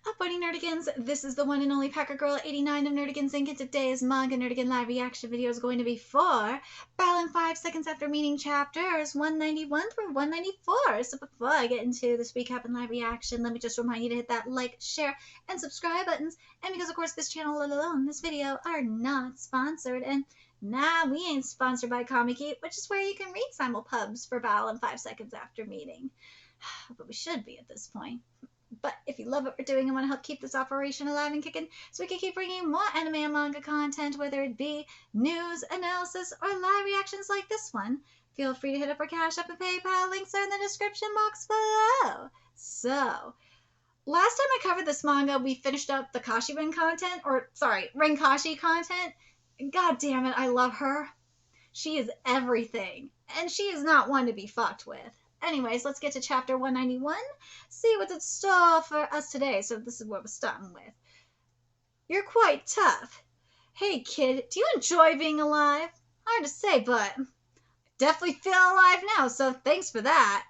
Up, buddy Nerdigans, this is the one and only Packer Girl 89 of Nerdigans Inc. And today's Manga Nerdigan live reaction video is going to be for Battle in 5 Seconds After Meeting chapters 191 through 194. So before I get into this recap and live reaction, let me just remind you to hit that like, share, and subscribe buttons. And because of course this channel alone, this video are not sponsored. And nah, we ain't sponsored by Comic-Eat, which is where you can read simulpubs for Battle in 5 Seconds After Meeting. But we should be at this point. But if you love what we're doing and want to help keep this operation alive and kicking so we can keep bringing you more anime and manga content, whether it be news, analysis, or live reactions like this one, feel free to hit up our Cash App and PayPal. Links are in the description box below. So, last time I covered this manga, we finished up the Ren Kashi content. God damn it, I love her. She is everything, and she is not one to be fucked with. Anyways, let's get to chapter 191, see what's in store for us today. So this is what we're starting with. You're quite tough. Hey kid, do you enjoy being alive? Hard to say, but I definitely feel alive now, so thanks for that.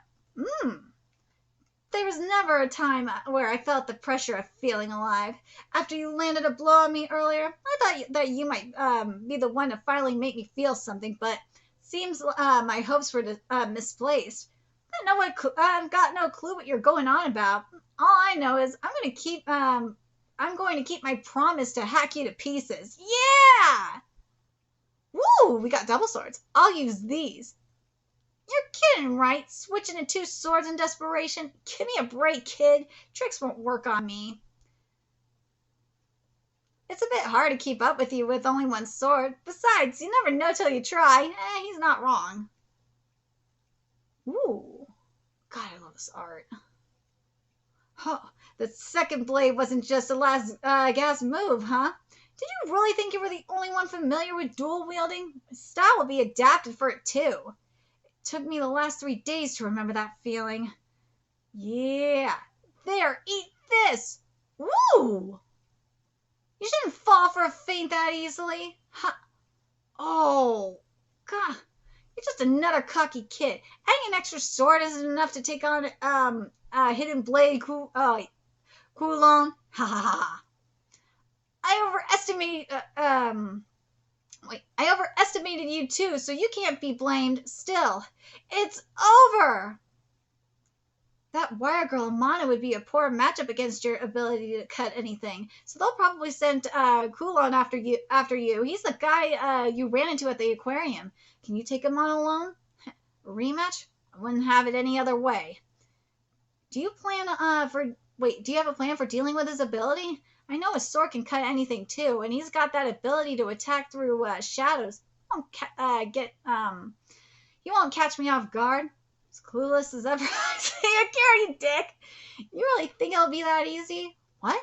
There was never a time where I felt the pressure of feeling alive. After you landed a blow on me earlier, I thought that you might be the one to finally make me feel something, but seems my hopes were misplaced. I've got no clue what you're going on about. All I know is I'm going to keep my promise to hack you to pieces. Yeah! Woo! We got double swords. I'll use these. You're kidding, right? Switching to 2 swords in desperation? Give me a break, kid. Tricks won't work on me. It's a bit hard to keep up with you with only 1 sword. Besides, you never know till you try. He's not wrong. Ooh. God, I love this art. Huh. The second blade wasn't just a last gasp move, huh? Did you really think you were the only one familiar with dual wielding? My style will be adapted for it too. It took me the last 3 days to remember that feeling. Yeah. There, eat this. Woo! You shouldn't fall for a feint that easily. Huh. Oh, God. You're just another cocky kid. Adding an extra sword isn't enough to take on hidden blade Kulon. Ha ha ha. I overestimated you too, so you can't be blamed. Still, it's over. That wire girl Amana would be a poor matchup against your ability to cut anything. So they'll probably send Kulon after you. He's the guy you ran into at the aquarium. Can you take him on alone? A rematch? I wouldn't have it any other way. Do you have a plan for dealing with his ability? I know his sword can cut anything too, and he's got that ability to attack through shadows. He won't catch me off guard. As clueless as ever. You dick. You really think it'll be that easy? What?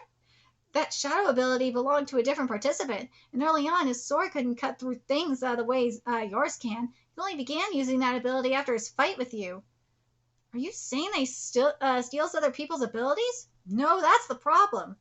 That shadow ability belonged to a different participant, and early on his sword couldn't cut through things the way yours can. He only began using that ability after his fight with you. Are you saying they steals other people's abilities? No, that's the problem.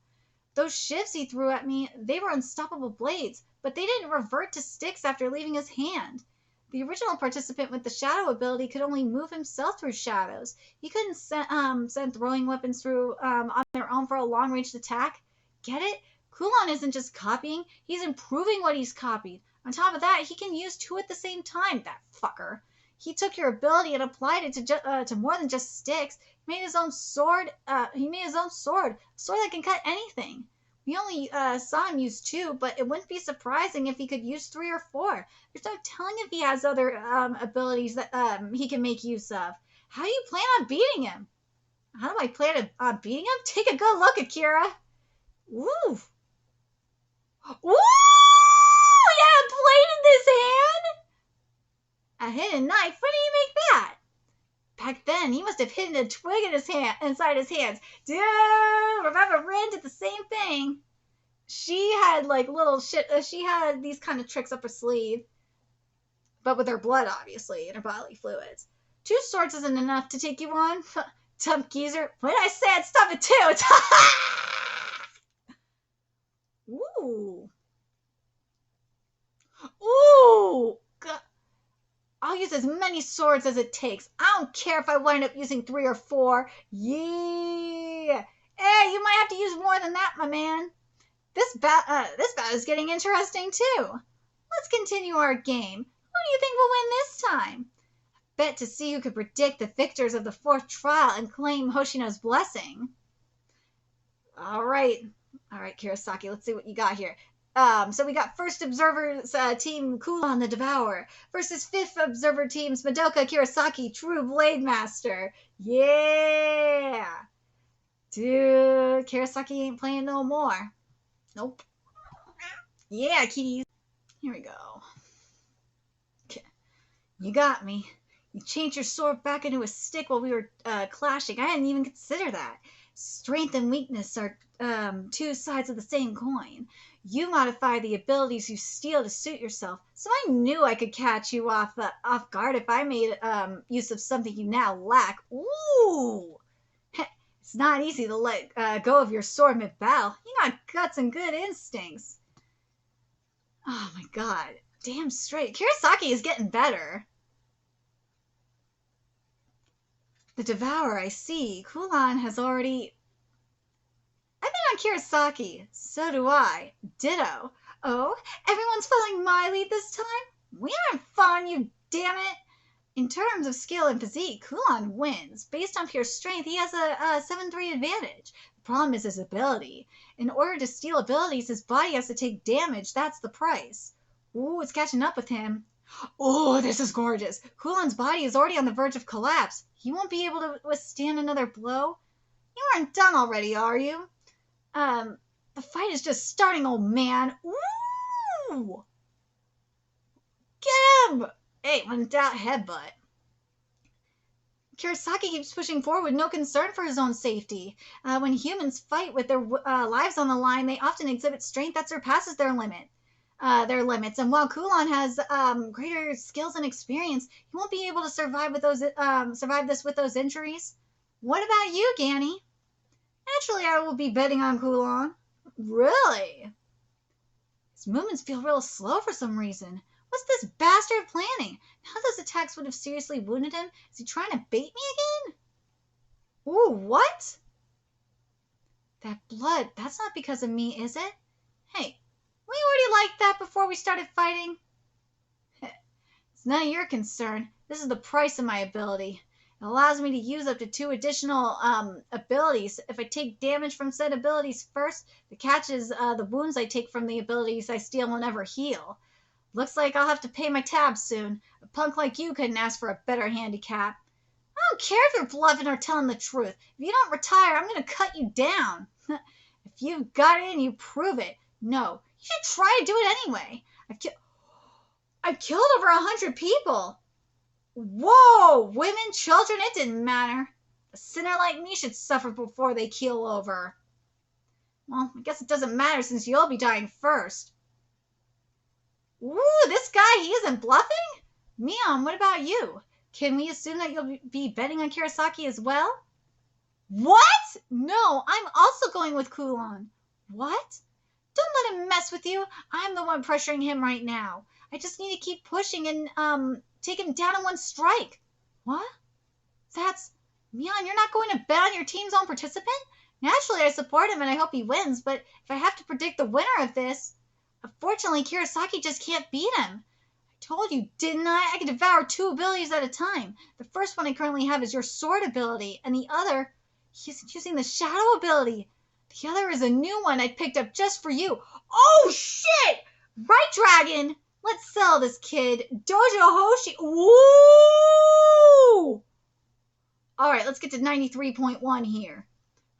Those shivs he threw at me, they were unstoppable blades, but they didn't revert to sticks after leaving his hand. The original participant with the shadow ability could only move himself through shadows. He couldn't send throwing weapons through on their own for a long-range attack. Get it? Kulon isn't just copying, he's improving what he's copied. On top of that, he can use 2 at the same time, that fucker. He took your ability and applied it to more than just sticks. He made his own sword. A sword that can cut anything. We only saw him use 2, but it wouldn't be surprising if he could use 3 or 4. There's no telling if he has other abilities that he can make use of. How do you plan on beating him? How do I plan on beating him? Take a good look, Akira. Woo! Woo! Yeah, a blade in this hand? A hidden knife? When do you make that? Back then, he must have hidden a twig in inside his hands. Dude, remember Rin did the same thing. She had like little shit. She had these kind of tricks up her sleeve, but with her blood, obviously, and her bodily fluids. 2 swords isn't enough to take you on. Dumb geezer. When I said stop it too. Ooh. Ooh. God. I'll use as many swords as it takes. I don't care if I wind up using 3 or 4. Yeah. Hey, you might might have to use more than that, my man. This bout is getting interesting, too. Let's continue our game. Who do you think will win this time? Bet to see who could predict the victors of the 4th trial and claim Hoshino's blessing. All right, Kirasaki, let's see what you got here. So we got first observer's team Kulon the Devourer versus 5th observer teams Madoka Kirasaki, True Blade Master. Yeah! Dude, Kirasaki ain't playing no more. Nope. Yeah, kitties. Here we go. Okay. You got me. You changed your sword back into a stick while we were clashing. I didn't even consider that. Strength and weakness are 2 sides of the same coin. You modify the abilities you steal to suit yourself, so I knew I could catch you off guard if I made use of something you now lack. Ooh! It's not easy to let go of your sword mid-battle. You got guts and good instincts. Oh my god. Damn straight. Kirasaki is getting better. The Devourer, I see. Kulon has already... I've been on Kirasaki. So do I. Ditto. Oh, everyone's following my lead this time? We aren't following you, damn it. In terms of skill and physique, Kulon wins. Based on pure strength, he has a 7-3 advantage. The problem is his ability. In order to steal abilities, his body has to take damage. That's the price. Ooh, it's catching up with him. Oh, this is gorgeous. Kulon's body is already on the verge of collapse. He won't be able to withstand another blow. You aren't done already, are you? The fight is just starting, old man. Ooh! Get him! Hey, when in doubt, headbutt. Kirasaki keeps pushing forward with no concern for his own safety. When humans fight with their lives on the line, they often exhibit strength that surpasses their limits. And while Kulon has greater skills and experience, he won't be able to survive this with those injuries. What about you, Ganny? Naturally, I will be betting on Kulon. Really? His movements feel real slow for some reason. What's this bastard planning? Now those attacks would have seriously wounded him. Is he trying to bait me again? Ooh, what? That blood, that's not because of me, is it? Hey, we already liked that before we started fighting. It's none of your concern. This is the price of my ability. It allows me to use up to 2 additional abilities. If I take damage from said abilities first, the catch is the wounds I take from the abilities I steal will never heal. Looks like I'll have to pay my tab soon. A punk like you couldn't ask for a better handicap. I don't care if you're bluffing or telling the truth. If you don't retire, I'm going to cut you down. If you've got it and you prove it, no. You should try to do it anyway. I've killed over 100 people. Whoa! Women, children, it didn't matter. A sinner like me should suffer before they keel over. Well, I guess it doesn't matter since you'll be dying first. Ooh, this guy, he isn't bluffing? Mion, what about you? Can we assume that you'll be betting on Kirasaki as well? What? No, I'm also going with Kulon. What? Don't let him mess with you. I'm the one pressuring him right now. I just need to keep pushing and take him down in one strike. What? That's... Mion, you're not going to bet on your team's own participant? Naturally, I support him and I hope he wins, but if I have to predict the winner of this... Unfortunately, Kirasaki just can't beat him. I told you, didn't I? I can devour 2 abilities at a time. The first one I currently have is your sword ability, and the other, he's using the shadow ability. The other is a new one I picked up just for you. Oh, shit! Right, Dragon! Let's sell this kid. Dojo Hoshi. Woo! Alright, let's get to 93.1 here.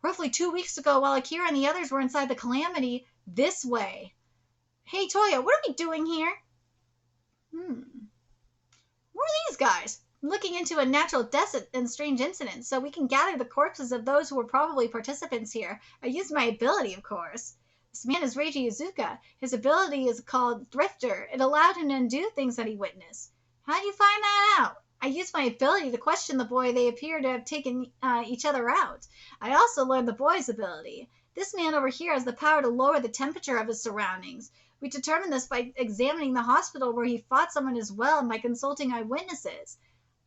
Roughly 2 weeks ago, while Akira and the others were inside the Calamity, this way. Hey, Toya, what are we doing here? Who are these guys? Looking into a natural death and strange incident, so we can gather the corpses of those who were probably participants here. I used my ability, of course. This man is Reiji Izuka. His ability is called Thrifter. It allowed him to undo things that he witnessed. How do you find that out? I used my ability to question the boy. They appear to have taken each other out. I also learned the boy's ability. This man over here has the power to lower the temperature of his surroundings. We determined this by examining the hospital where he fought someone as well and by consulting eyewitnesses.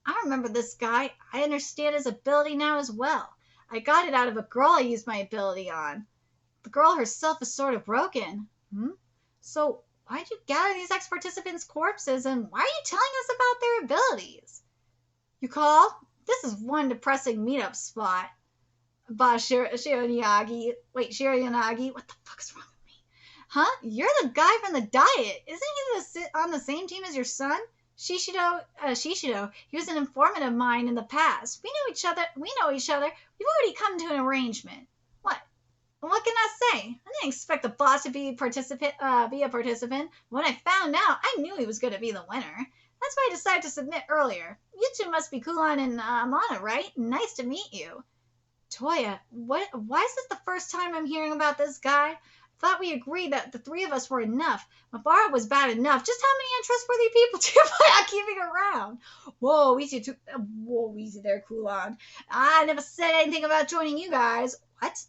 I remember this guy. I understand his ability now as well. I got it out of a girl I used my ability on. The girl herself is sort of broken. Hmm? So, why'd you gather these ex-participants' corpses, and why are you telling us about their abilities? You call? This is one depressing meetup spot. Boss Shiranagi. Wait, Shiranagi? What the fuck's wrong with me? Huh? You're the guy from the diet. Isn't he on the same team as your son? Shishido, he was an informant of mine in the past. We know each other. We've already come to an arrangement. What? What can I say? I didn't expect the boss to be a participant. When I found out, I knew he was going to be the winner. That's why I decided to submit earlier. You two must be Kulan and Amana, right? Nice to meet you. Toya, why is this the first time I'm hearing about this guy? I thought we agreed that the three of us were enough. Mabara was bad enough. Just how many untrustworthy people do you plan on keeping around? Whoa, easy there, Kulan. I never said anything about joining you guys. What?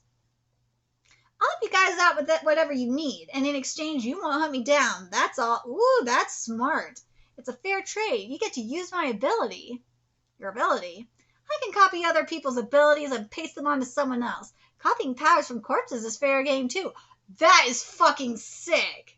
I'll help you guys out with whatever you need, and in exchange, you won't hunt me down. That's all. Ooh, that's smart. It's a fair trade. You get to use my ability. Your ability? I can copy other people's abilities and paste them onto someone else. Copying powers from corpses is fair game, too. That is fucking sick.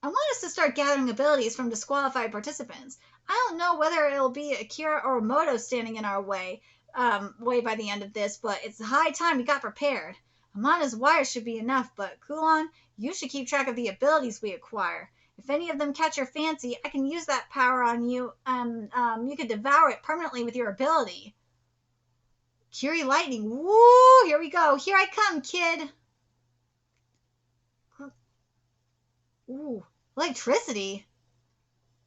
I want us to start gathering abilities from disqualified participants. I don't know whether it'll be Akira or Moto standing in our way by the end of this, but it's high time we got prepared. Amana's wires should be enough, but Kulan, you should keep track of the abilities we acquire. If any of them catch your fancy, I can use that power on you, and you could devour it permanently with your ability. Curie Lightning. Woo! Here we go. Here I come, kid. Ooh, electricity.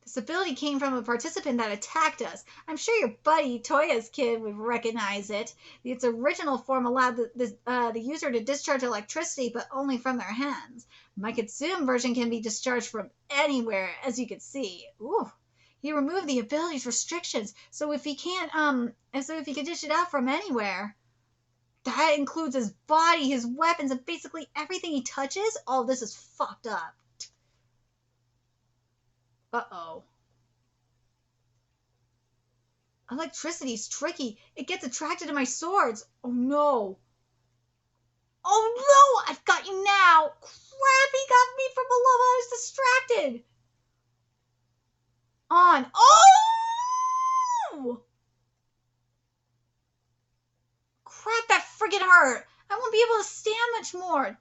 This ability came from a participant that attacked us. I'm sure your buddy Toya's kid would recognize it. Its original form allowed the user to discharge electricity, but only from their hands. My consumed version can be discharged from anywhere, as you can see. Ooh. He removed the ability's restrictions, so if he can dish it out from anywhere. That includes his body, his weapons, and basically everything he touches. Oh, this is fucked up. Uh-oh. Electricity's tricky. It gets attracted to my swords. Oh, no. Oh, no! I've got you now! Crap, he got me from below. I was distracted. On. Oh! Crap, that friggin' hurt. I won't be able to stand much more. I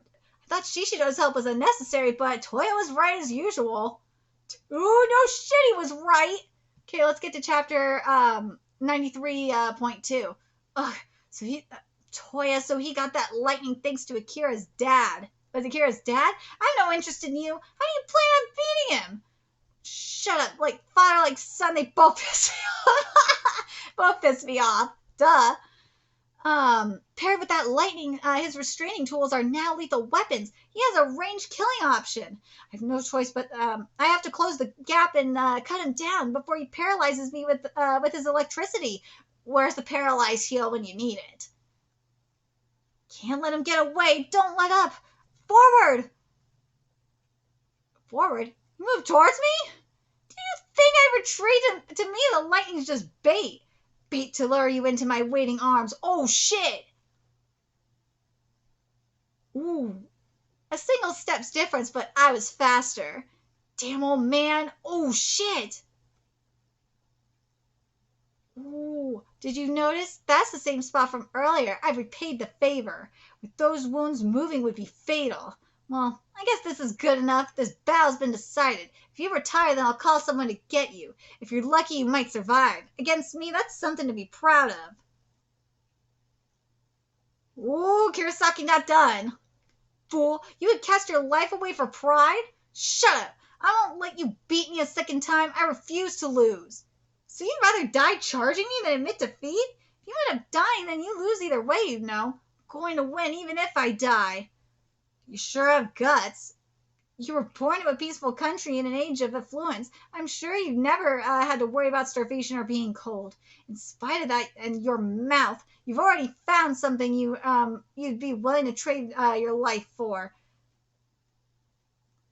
thought Shishido's help was unnecessary, but Toya was right as usual. Oh, no shit, he was right. Okay, let's get to chapter 93.2. Toya, so he got that lightning thanks to Akira's dad. Was Akira's dad? I have no interest in you. How do you plan on beating him? Shut up. Like father, like son, they both piss me off. Both piss me off. Duh. Paired with that lightning, his restraining tools are now lethal weapons. He has a ranged killing option. I have no choice but I have to close the gap and cut him down before he paralyzes me with his electricity. Where's the paralyzed heal when you need it? Can't let him get away. Don't let up. Forward. Forward? Move towards me? Do you think I'd retreat? To me, the lightning's just bait. Bait to lure you into my waiting arms. Oh, shit. Ooh. A single step's difference, but I was faster. Damn old man. Oh, shit. Ooh. Did you notice? That's the same spot from earlier. I repaid the favor. With those wounds, moving would be fatal. Well, I guess this is good enough. This battle's been decided. If you retire, then I'll call someone to get you. If you're lucky, you might survive. Against me, that's something to be proud of. Ooh, Kurosaki not done. Fool, you would cast your life away for pride? Shut up. I won't let you beat me a second time. I refuse to lose. So you'd rather die charging me than admit defeat? If you end up dying, then you lose either way, you know. I'm going to win even if I die. You sure have guts. You were born to a peaceful country in an age of affluence. I'm sure you've never had to worry about starvation or being cold. In spite of that and your mouth, you've already found something you'd be willing to trade your life for.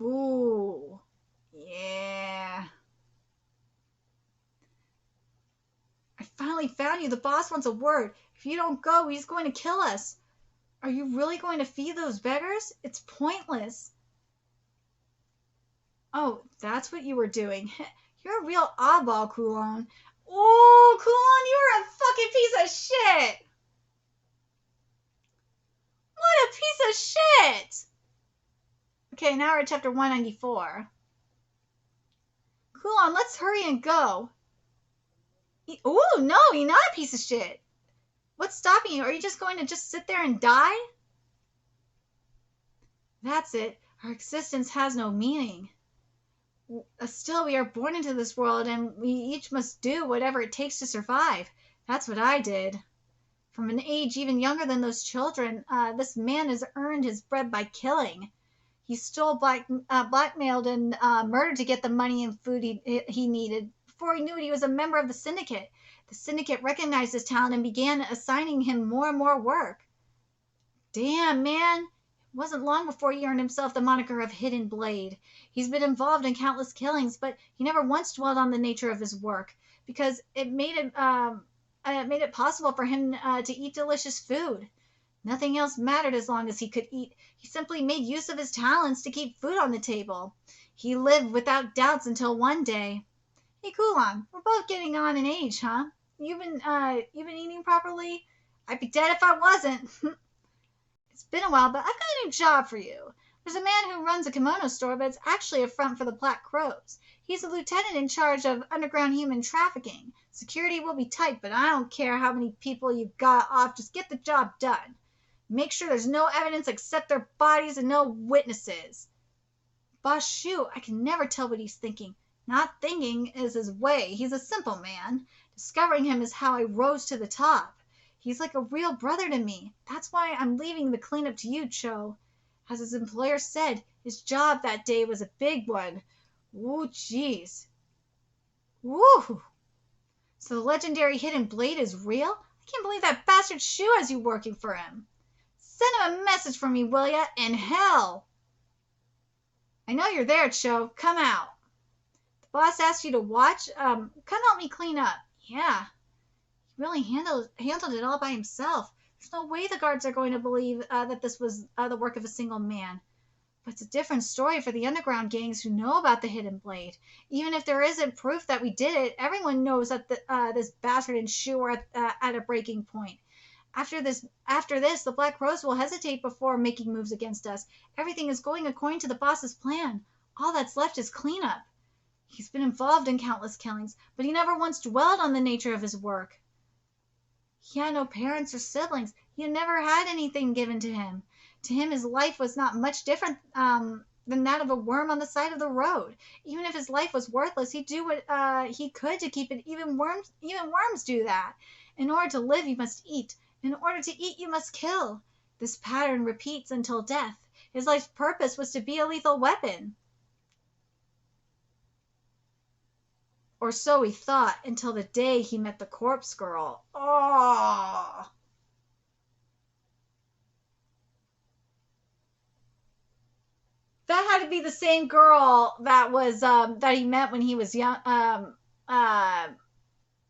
Ooh. Yeah. I finally found you. The boss wants a word. If you don't go, he's going to kill us. Are you really going to feed those beggars? It's pointless. Oh, that's what you were doing. You're a real oddball, Kulon. Oh, Kulon, you're a fucking piece of shit. What a piece of shit. Okay, now we're at chapter 194. Kulon, let's hurry and go. Oh, no, you're not a piece of shit. What's stopping you? Are you just going to just sit there and die? That's it. Our existence has no meaning. Still, we are born into this world, and we each must do whatever it takes to survive. That's what I did. From an age even younger than those children, this man has earned his bread by killing. He stole, blackmailed, and murdered to get the money and food he needed. Before he knew it, he was a member of the syndicate. The syndicate recognized his talent and began assigning him more and more work. Damn, man. It wasn't long before he earned himself the moniker of Hidden Blade. He's been involved in countless killings, but he never once dwelled on the nature of his work, because it made it possible for him to eat delicious food. Nothing else mattered as long as he could eat. He simply made use of his talents to keep food on the table. He lived without doubts until one day. Hey, Kulon, we're both getting on in age, huh? You've been eating properly? I'd be dead if I wasn't. It's been a while, but I've got a new job for you. There's a man who runs a kimono store, but it's actually a front for the Black Crows. He's a lieutenant in charge of underground human trafficking. Security will be tight, but I don't care how many people you've got off. Just get the job done. Make sure there's no evidence except their bodies and no witnesses. Boss Shu, I can never tell what he's thinking. Not thinking is his way. He's a simple man. Discovering him is how I rose to the top. He's like a real brother to me. That's why I'm leaving the cleanup to you, Cho. As his employer said, his job that day was a big one. Ooh, jeez. Woo! So the legendary Hidden Blade is real? I can't believe that bastard Shu has you working for him. Send him a message for me, will ya? In hell! I know you're there, Cho. Come out. The boss asked you to watch? Come help me clean up. Yeah. He really handled it all by himself. There's no way the guards are going to believe that this was the work of a single man. But it's a different story for the underground gangs who know about the Hidden Blade. Even if there isn't proof that we did it, everyone knows that this bastard and Shu are at a breaking point. After this, the Black Rose will hesitate before making moves against us. Everything is going according to the boss's plan. All that's left is cleanup. He's been involved in countless killings, but he never once dwelled on the nature of his work. He had no parents or siblings. He had never had anything given to him. To him, his life was not much different than that of a worm on the side of the road. Even if his life was worthless, he'd do what he could to keep it. Even worms do that. In order to live, you must eat. In order to eat, you must kill. This pattern repeats until death. His life's purpose was to be a lethal weapon. Or so he thought, until the day he met the corpse girl. Oh! That had to be the same girl that was that he met when he was young.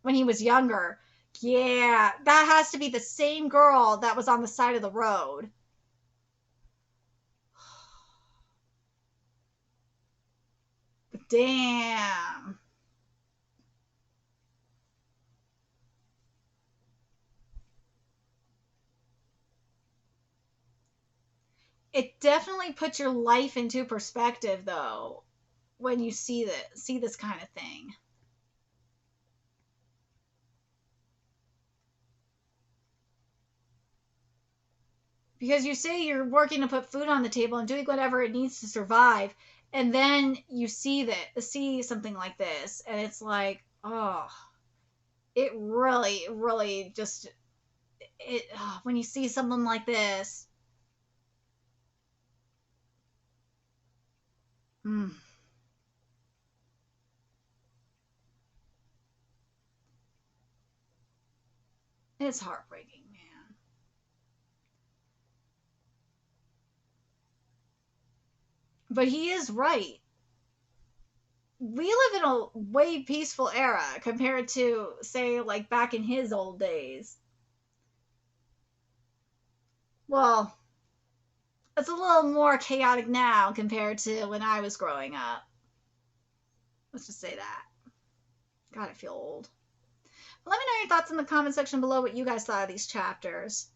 When he was younger. Yeah, that has to be the same girl that was on the side of the road. But damn. It definitely puts your life into perspective, though, when you see this kind of thing. Because you say you're working to put food on the table and doing whatever it needs to survive, and then you see something like this, and it's like, oh, it really just when you see something like this. Mm. It's heartbreaking, man. But he is right. We live in a way peaceful era compared to, say, like back in his old days. Well, it's a little more chaotic now compared to when I was growing up. Let's just say that. God, I feel old. But let me know your thoughts in the comment section below what you guys thought of these chapters.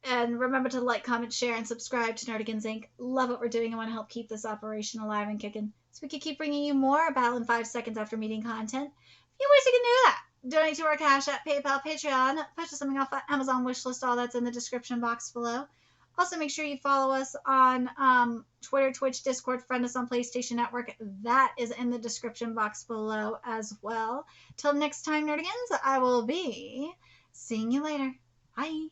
And remember to like, comment, share, and subscribe to Nerdigans Inc. Love what we're doing and want to help keep this operation alive and kicking, so we can keep bringing you more Battle in 5 Seconds After Meeting content. A few ways you can do that. Donate to our Cash App, PayPal, Patreon, purchase something off our Amazon wishlist, all that's in the description box below. Also, make sure you follow us on Twitter, Twitch, Discord, friend us on PlayStation Network. That is in the description box below as well. Till next time, Nerdigans, I will be seeing you later. Bye.